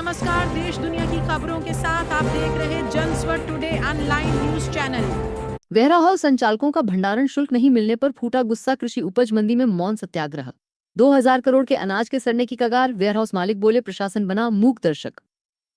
नमस्कार, देश दुनिया की खबरों के साथ आप देख रहे Janswar today online news channel. Warehouse संचालकों का भंडारण शुल्क नहीं मिलने पर फूटा गुस्सा, कृषि उपज मंडी में मौन सत्याग्रह। 2000 करोड़ के अनाज के सड़ने की कगार, वेयर हाउस मालिक बोले प्रशासन बना मूक दर्शक।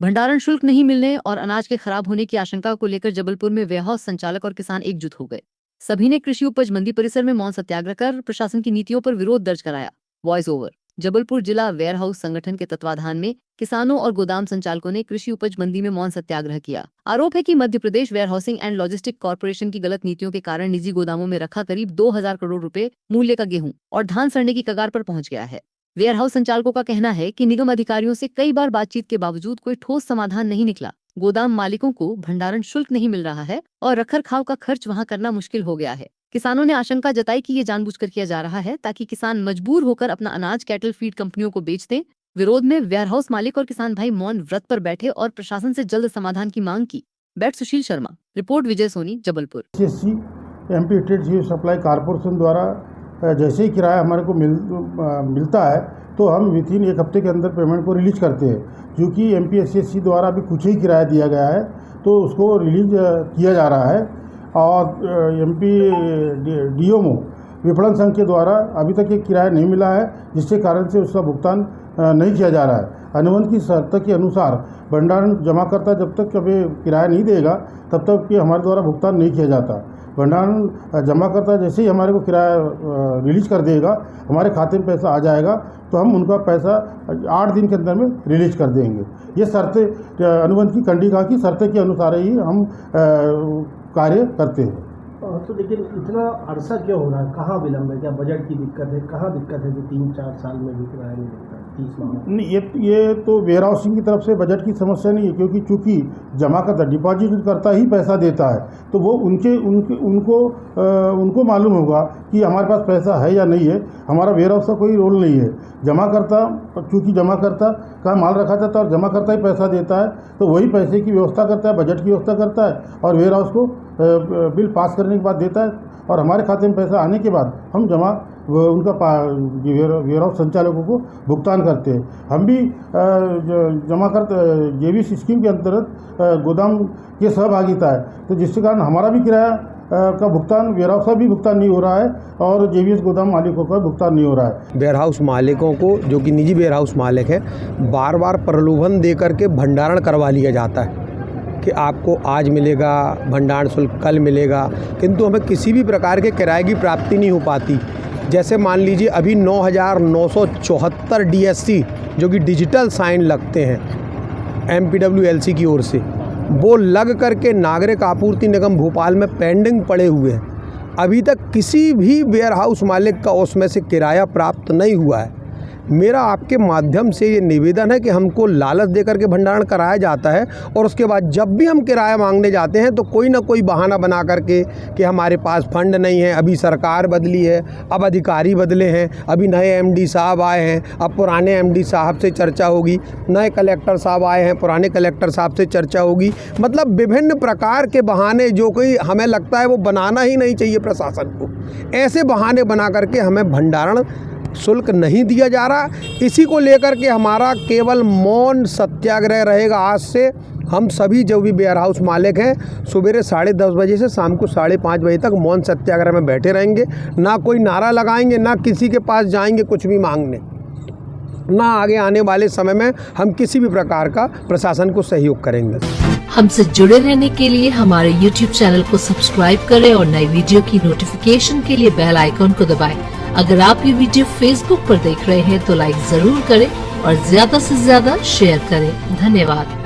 भंडारण शुल्क नहीं मिलने और अनाज के खराब होने की आशंका को लेकर जबलपुर में वेयर हाउस संचालक और किसान एकजुट हो गए। सभी ने कृषि उपज मंडी परिसर में मौन सत्याग्रह कर प्रशासन की नीतियों पर विरोध दर्ज कराया। Voice over. जबलपुर जिला वेयर हाउस संगठन के तत्वाधान में किसानों और गोदाम संचालकों ने कृषि उपज मंडी में मौन सत्याग्रह किया। आरोप है कि Madhya Pradesh warehousing and logistic corporation की गलत नीतियों के कारण निजी गोदामों में रखा करीब 2000 करोड़ रुपए मूल्य का गेहूं और धान सड़ने की कगार पर पहुंच गया है। वेयर हाउस संचालकों का कहना है कि निगम अधिकारियों से कई बार बातचीत के बावजूद कोई ठोस समाधान नहीं निकला। गोदाम मालिकों को भंडारण शुल्क नहीं मिल रहा है और रखरखाव का खर्च वहां करना मुश्किल हो गया है। किसानों ने आशंका जताई कि ये जानबूझकर किया जा रहा है ताकि किसान मजबूर होकर अपना अनाज कैटल फीड कंपनियों को बेच दें। विरोध में वेयर हाउस मालिक और किसान भाई मौन व्रत पर बैठे और प्रशासन से जल्द समाधान की मांग की। बैठ Sushil Sharma, report Vijay Soni, Jabalpur. MP state seed supply corporation द्वारा जैसे ही किराया हमारे को मिलता है तो हम विथिन एक हफ्ते के अंदर पेमेंट को रिलीज करते हैं। क्योंकि एमपीएससी द्वारा अभी कुछ ही किराया दिया गया है तो उसको रिलीज किया जा रहा है और एमपी डीओमओ विपणन संघ के द्वारा अभी तक ये किराया नहीं मिला है, जिसके कारण से उसका भुगतान नहीं किया जा रहा है। अनुबंध की शर्त के अनुसार भंडारण जमाकर्ता जब तक कभी किराया नहीं देगा तब तक कि हमारे द्वारा भुगतान नहीं किया जाता। भंडारण जमाकर्ता जैसे ही हमारे को किराया रिलीज कर देगा, हमारे खाते में पैसा आ जाएगा तो हम उनका पैसा 8 दिन के अंदर में रिलीज कर देंगे। ये शर्तें अनुबंध की कंडिका की शर्तें के अनुसार ही हम कार्य करते हैं। तो लेकिन इतना अरसा क्यों हो रहा है? कहाँ विलम्ब है? क्या बजट की दिक्कत है? कहाँ दिक्कत है कि 3-4 साल में भी किराया नहीं मिलता? 30 माह नहीं, ये तो वेयर हाउसिंग की तरफ से बजट की समस्या नहीं है, क्योंकि चूँकि जमा करता डिपॉजिट करता ही पैसा देता है तो वो उनको मालूम होगा कि हमारे पास पैसा है या नहीं है। हमारा वेयर हाउस का कोई रोल नहीं है। जमा करता चूँकि जमा करता का माल रखा जाता है और जमा करता ही पैसा देता है तो वही पैसे की व्यवस्था करता है, बजट की व्यवस्था करता है और वेयर हाउस को बिल पास करने के बाद देता है और हमारे खाते में पैसा आने के बाद हम उनका वेयर हाउस संचालकों को भुगतान करते हैं। हम भी जमा करते जेवीएस स्कीम के अंतर्गत गोदाम की सहभागिता है तो जिसके कारण हमारा भी किराया का भुगतान वेयर हाउस का भी भुगतान नहीं हो रहा है और जेवीएस गोदाम मालिकों का भुगतान नहीं हो रहा है। वेयर हाउस मालिकों को, जो कि निजी वेयर हाउस मालिक हैं, बार बार प्रलोभन दे करके भंडारण करवा लिया जाता है कि आपको आज मिलेगा भंडारण शुल्क, कल मिलेगा, किंतु हमें किसी भी प्रकार के किराए की प्राप्ति नहीं हो पाती। जैसे मान लीजिए अभी 9,974 DSC जो कि डिजिटल साइन लगते हैं MPWLC की ओर से, वो लग करके नागरिक आपूर्ति निगम भोपाल में पेंडिंग पड़े हुए हैं। अभी तक किसी भी वेयर हाउस मालिक का उसमें से किराया प्राप्त नहीं हुआ है। मेरा आपके माध्यम से ये निवेदन है कि हमको लालच देकर के भंडारण कराया जाता है और उसके बाद जब भी हम किराया मांगने जाते हैं तो कोई ना कोई बहाना बना करके कि हमारे पास फंड नहीं है, अभी सरकार बदली है, अब अधिकारी बदले हैं, अभी नए MD साहब आए हैं, अब पुराने MD साहब से चर्चा होगी, नए कलेक्टर साहब आए हैं, पुराने कलेक्टर साहब से चर्चा होगी। मतलब विभिन्न प्रकार के बहाने जो कोई हमें लगता है वो बनाना ही नहीं चाहिए प्रशासन को। ऐसे बहाने बना करके हमें भंडारण शुल्क नहीं दिया जा रहा। इसी को लेकर के हमारा केवल मौन सत्याग्रह रहेगा। आज से हम सभी जो भी वेयर हाउस मालिक हैं सुबह 10:30 बजे से शाम को 5:30 बजे तक मौन सत्याग्रह में बैठे रहेंगे। ना कोई नारा लगाएंगे, ना किसी के पास जाएंगे कुछ भी मांगने, ना आगे आने वाले समय में हम किसी भी प्रकार का प्रशासन को सहयोग करेंगे। हमसे जुड़े रहने के लिए हमारे YouTube चैनल को सब्सक्राइब करें और नई वीडियो की नोटिफिकेशन के लिए बेल आइकॉन को दबाएं। अगर आप ये वीडियो Facebook पर देख रहे हैं तो लाइक जरूर करें और ज्यादा से ज्यादा शेयर करें। धन्यवाद।